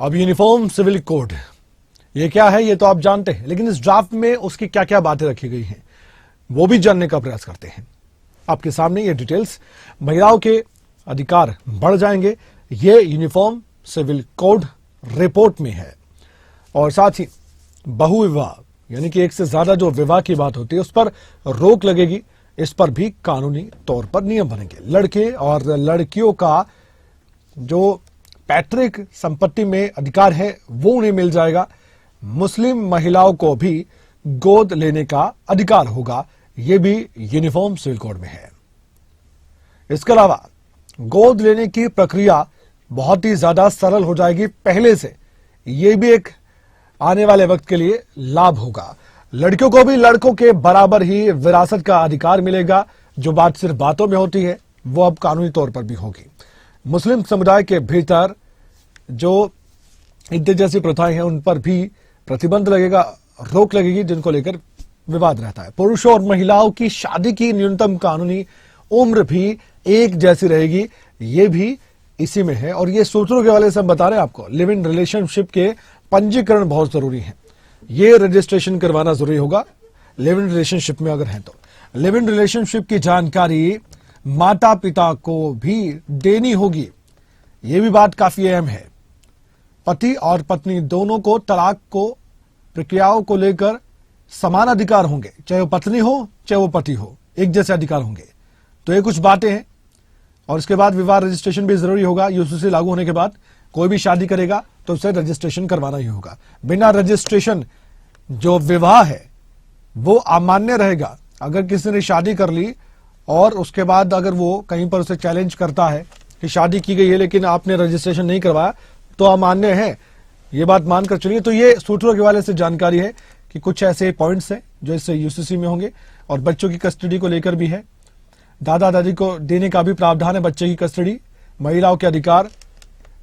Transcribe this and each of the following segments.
अब uniform civil code ये क्या है ये तो आप जानते हैं, लेकिन इस ड्राफ्ट में उसकी क्या क्या बातें रखी गई हैं वो भी जानने का प्रयास करते हैं। आपके सामने ये डिटेल्स। महिलाओं के अधिकार बढ़ जाएंगे, ये यूनिफॉर्म सिविल कोड रिपोर्ट में है। और साथ ही बहुविवाह यानी कि एक से ज्यादा जो विवाह की बात होती है उस पर रोक लगेगी। इस पर भी कानूनी तौर पर नियम बनेंगे। लड़के और लड़कियों का जो पैतृक संपत्ति में अधिकार है वो उन्हें मिल जाएगा। मुस्लिम महिलाओं को भी गोद लेने का अधिकार होगा, ये भी यूनिफॉर्म सिविल कोड में है। इसके अलावा गोद लेने की प्रक्रिया बहुत ही ज्यादा सरल हो जाएगी पहले से, ये भी एक आने वाले वक्त के लिए लाभ होगा। लड़कियों को भी लड़कों के बराबर ही विरासत का अधिकार मिलेगा। जो बात सिर्फ बातों में होती है वो अब कानूनी तौर पर भी होगी। मुस्लिम समुदाय के भीतर जो इद्दत जैसी प्रथाएं हैं उन पर भी प्रतिबंध लगेगा, रोक लगेगी, जिनको लेकर विवाद रहता है। पुरुषों और महिलाओं की शादी की न्यूनतम कानूनी उम्र भी एक जैसी रहेगी, ये भी इसी में है। और ये सूत्रों के हवाले से हम बता रहे हैं आपको, लिव इन रिलेशनशिप के पंजीकरण बहुत जरूरी है। ये रजिस्ट्रेशन करवाना जरूरी होगा लिव इन रिलेशनशिप में अगर है तो। लिव इन रिलेशनशिप की जानकारी माता पिता को भी देनी होगी, ये भी बात काफी अहम है। पति और पत्नी दोनों को तलाक को प्रक्रियाओं को लेकर समान अधिकार होंगे, चाहे वो पत्नी हो चाहे वो पति हो, एक जैसे अधिकार होंगे। तो ये कुछ बातें हैं। और इसके बाद विवाह रजिस्ट्रेशन भी जरूरी होगा। यूसीसी लागू होने के बाद कोई भी शादी करेगा तो उसे रजिस्ट्रेशन करवाना ही होगा। बिना रजिस्ट्रेशन जो विवाह है वो अमान्य रहेगा। अगर किसी ने शादी कर ली और उसके बाद अगर वो कहीं पर उसे चैलेंज करता है कि शादी की गई है लेकिन आपने रजिस्ट्रेशन नहीं करवाया तो अमान्य है, ये बात मानकर चलिए। तो ये सूत्रों के हवाले से जानकारी है कि कुछ ऐसे पॉइंट्स हैं जो इससे यूसीसी में होंगे। और बच्चों की कस्टडी को लेकर भी है, दादा दादी को देने का भी प्रावधान है। बच्चे की कस्टडी, महिलाओं के अधिकार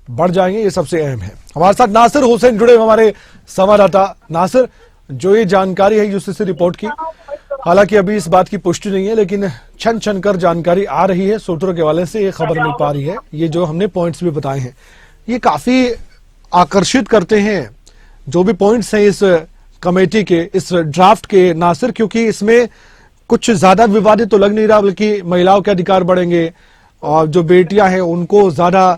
बढ़ जाएंगे, ये सबसे अहम है। हमारे साथ नासिर हुसैन जुड़े हमारे संवाददाता। नासिर, जो ये जानकारी है यूसीसी रिपोर्ट की, हालांकि अभी इस बात की पुष्टि नहीं है लेकिन छन छन कर जानकारी आ रही है, सूत्रों के हवाले से ये खबर मिल पा रही है। ये जो हमने पॉइंट्स भी बताए हैं ये काफी आकर्षित करते हैं, जो भी पॉइंट्स हैं इस कमेटी के, इस ड्राफ्ट के नासिर, क्योंकि इसमें कुछ ज्यादा विवादित तो लग नहीं रहा, बल्कि महिलाओं के अधिकार बढ़ेंगे और जो बेटियां हैं उनको ज्यादा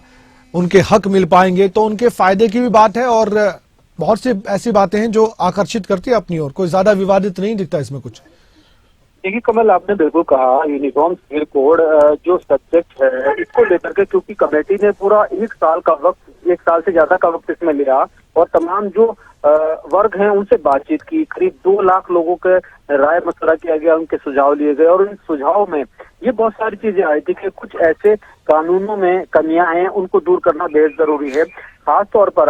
उनके हक मिल पाएंगे, तो उनके फायदे की भी बात है। और बहुत सी ऐसी बातें हैं जो आकर्षित करती है अपनी ओर। कोई ज्यादा विवादित नहीं दिखता इसमें कुछ। देखिए कमल, आपने बिल्कुल कहा, यूनिफॉर्म सिविल कोड जो सब्जेक्ट है इसको लेकर के, क्योंकि कमेटी ने पूरा एक साल से ज्यादा का वक्त इसमें लिया और तमाम जो वर्ग हैं उनसे बातचीत की। करीब 2 लाख लोगों के राय मशवरा किया गया, उनके सुझाव लिए गए और उन सुझाव में ये बहुत सारी चीजें आई थी कि कुछ ऐसे कानूनों में कमियां हैं उनको दूर करना बेहद जरूरी है। खास तौर पर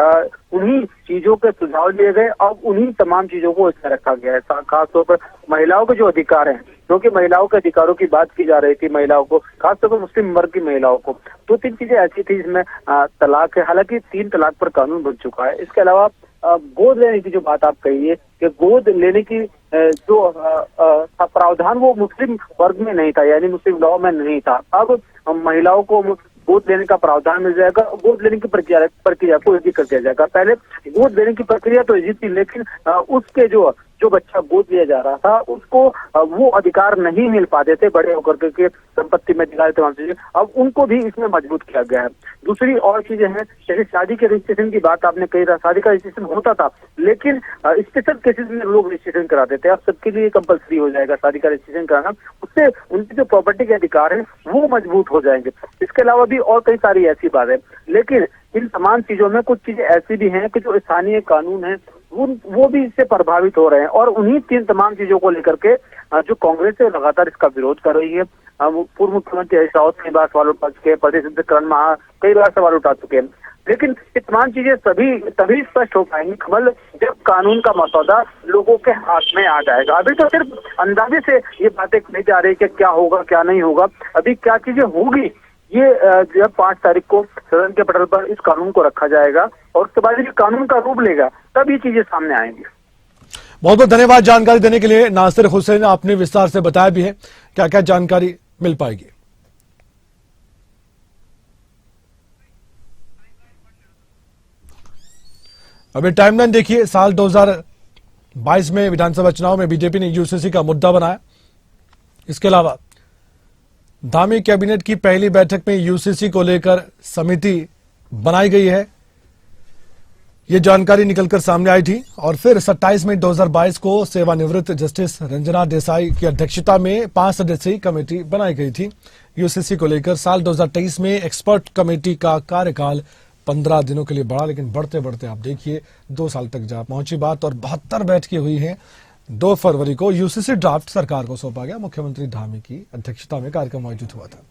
उन्हीं चीजों के सुझाव लिए गए, अब उन्हीं तमाम चीजों को इसमें रखा गया है। खास तौर पर महिलाओं के जो अधिकार हैं, क्योंकि महिलाओं के अधिकारों की बात की जा रही थी, महिलाओं को, खासतौर पर मुस्लिम वर्ग की महिलाओं को 2-3 चीजें ऐसी थी इसमें। तलाक है, हालांकि 3 तलाक पर कानून बन चुका है। इसके अलावा गोद लेने की जो बात आप कही है कि गोद लेने की जो प्रावधान वो मुस्लिम वर्ग में नहीं था, यानी मुस्लिम लॉ में नहीं था। अब महिलाओं को गोद लेने का प्रावधान मिल जाएगा। गोद लेने की प्रक्रिया को इजी कर दिया जाएगा। पहले गोद लेने की प्रक्रिया तो इजी थी, लेकिन उसके जो बच्चा गोद लिया जा रहा था उसको वो अधिकार नहीं मिल पाते थे, बड़े होकर के संपत्ति में अधिकार तमाम चीजें, अब उनको भी इसमें मजबूत किया गया है। दूसरी और चीजें हैं, जैसे शादी के रजिस्ट्रेशन की बात आपने कही, शादी का रजिस्ट्रेशन होता था लेकिन स्पेशल केसेस में लोग रजिस्ट्रेशन कराते थे, अब सबके लिए कंपलसरी हो जाएगा शादी का रजिस्ट्रेशन कराना। उससे उनकी जो प्रॉपर्टी के अधिकार है वो मजबूत हो जाएंगे। इसके अलावा भी और कई सारी ऐसी बात है, लेकिन इन तमाम चीजों में कुछ चीजें ऐसी भी हैं कि जो स्थानीय कानून है वो भी इससे प्रभावित हो रहे हैं। और उन्हीं 3 तमाम चीजों को लेकर के जो कांग्रेस है लगातार इसका विरोध कर रही है। पूर्व मुख्यमंत्री हरीश रावत कई बार सवाल उठा चुके हैं, प्रदेश अध्यक्ष करण महा कई बार सवाल उठा चुके हैं, लेकिन ये तमाम चीजें तभी स्पष्ट हो पाएंगी कमल जब कानून का मसौदा लोगों के हाथ में आ जाएगा। अभी तो सिर्फ अंदाजे से ये बातें नहीं जा रही कि क्या होगा क्या नहीं होगा, अभी क्या चीजें होगी ये जब 5 तारीख को सदन के पटल पर इस कानून को रखा जाएगा और उसके बाद ये कानून का रूप लेगा, तब ये चीजें सामने आएंगी। बहुत बहुत धन्यवाद जानकारी देने के लिए नासिर हुसैन, आपने विस्तार से बताया भी है क्या क्या जानकारी मिल पाएगी। अभी टाइमलाइन देखिए, साल 2022 में विधानसभा चुनाव में बीजेपी ने यूसीसी का मुद्दा बनाया। इसके अलावा धामी कैबिनेट की पहली बैठक में यूसीसी को लेकर समिति बनाई गई है, ये जानकारी निकलकर सामने आई थी। और फिर 27 मई 2022 को सेवानिवृत्त जस्टिस रंजना देसाई की अध्यक्षता में 5 सदस्यीय कमेटी बनाई गई थी यूसीसी को लेकर। साल 2023 में एक्सपर्ट कमेटी का कार्यकाल 15 दिनों के लिए बढ़ा, लेकिन बढ़ते बढ़ते आप देखिए 2 साल तक जा पहुंची बात और 72 बैठकें हुई हैं। 2 फरवरी को यूसीसी ड्राफ्ट सरकार को सौंपा गया। मुख्यमंत्री धामी की अध्यक्षता में कार्यक्रम आयोजित हुआ था।